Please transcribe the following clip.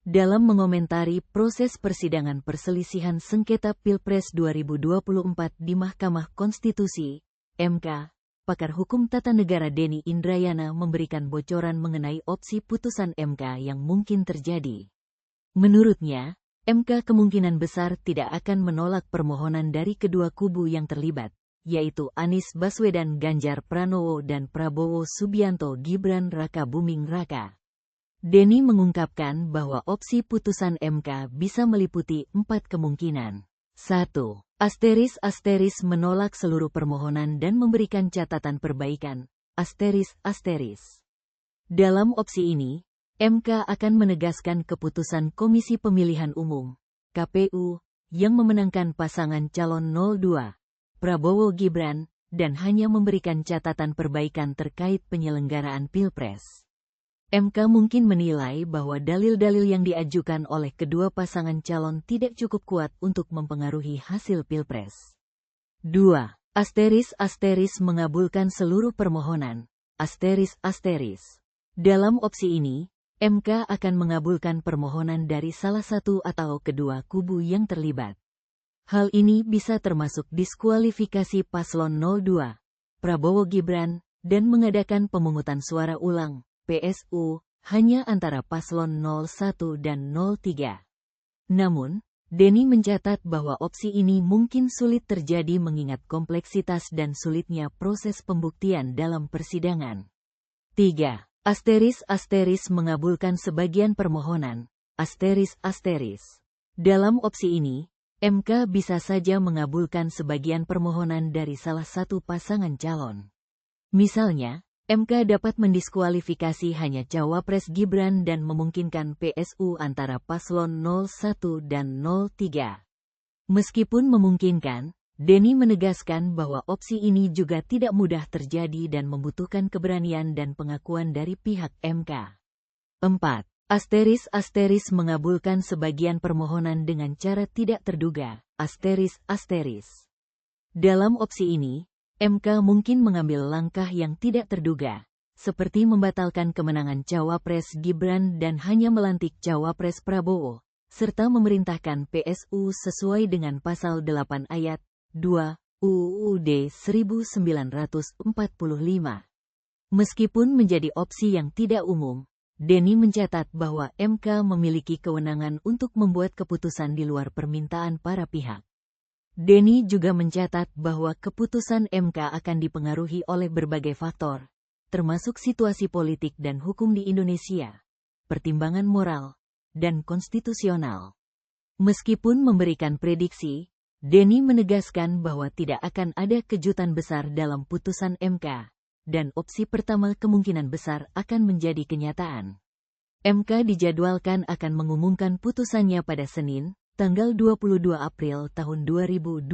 dalam mengomentari proses persidangan perselisihan sengketa Pilpres 2024 di Mahkamah Konstitusi, MK, pakar hukum tata negara Denny Indrayana memberikan bocoran mengenai opsi putusan MK yang mungkin terjadi. Menurutnya, MK kemungkinan besar tidak akan menolak permohonan dari kedua kubu yang terlibat, yaitu Anies Baswedan Ganjar Pranowo dan Prabowo Subianto Gibran Raka Buming Raka. Denny mengungkapkan bahwa opsi putusan MK bisa meliputi 4 kemungkinan. 1. Asteris menolak seluruh permohonan dan memberikan catatan perbaikan. Asteris. Dalam opsi ini, MK akan menegaskan keputusan Komisi Pemilihan Umum, KPU, yang memenangkan pasangan calon 02. Prabowo Gibran, dan hanya memberikan catatan perbaikan terkait penyelenggaraan Pilpres. MK mungkin menilai bahwa dalil-dalil yang diajukan oleh kedua pasangan calon tidak cukup kuat untuk mempengaruhi hasil Pilpres. 2. Asteris mengabulkan seluruh permohonan. Asteris. Dalam opsi ini, MK akan mengabulkan permohonan dari salah satu atau kedua kubu yang terlibat. Hal ini bisa termasuk diskualifikasi paslon 02, Prabowo Gibran, dan mengadakan pemungutan suara ulang, PSU, hanya antara paslon 01 dan 03. Namun, Denny mencatat bahwa opsi ini mungkin sulit terjadi mengingat kompleksitas dan sulitnya proses pembuktian dalam persidangan. 3. Asteris mengabulkan sebagian permohonan. Asteris. Dalam opsi ini, MK bisa saja mengabulkan sebagian permohonan dari salah satu pasangan calon. Misalnya, MK dapat mendiskualifikasi hanya Cawapres Gibran dan memungkinkan PSU antara paslon 01 dan 03. Meskipun memungkinkan, Denny menegaskan bahwa opsi ini juga tidak mudah terjadi dan membutuhkan keberanian dan pengakuan dari pihak MK. 4. Asteris mengabulkan sebagian permohonan dengan cara tidak terduga. Asteris. Dalam opsi ini, MK mungkin mengambil langkah yang tidak terduga, seperti membatalkan kemenangan Cawapres Gibran dan hanya melantik Cawapres Prabowo, serta memerintahkan PSU sesuai dengan Pasal 8 Ayat 2 UUD 1945. Meskipun menjadi opsi yang tidak umum, Denny mencatat bahwa MK memiliki kewenangan untuk membuat keputusan di luar permintaan para pihak. Denny juga mencatat bahwa keputusan MK akan dipengaruhi oleh berbagai faktor, termasuk situasi politik dan hukum di Indonesia, pertimbangan moral, dan konstitusional. Meskipun memberikan prediksi, Denny menegaskan bahwa tidak akan ada kejutan besar dalam putusan MK. Dan opsi pertama kemungkinan besar akan menjadi kenyataan. MK dijadwalkan akan mengumumkan putusannya pada Senin, tanggal 22 April tahun 2024.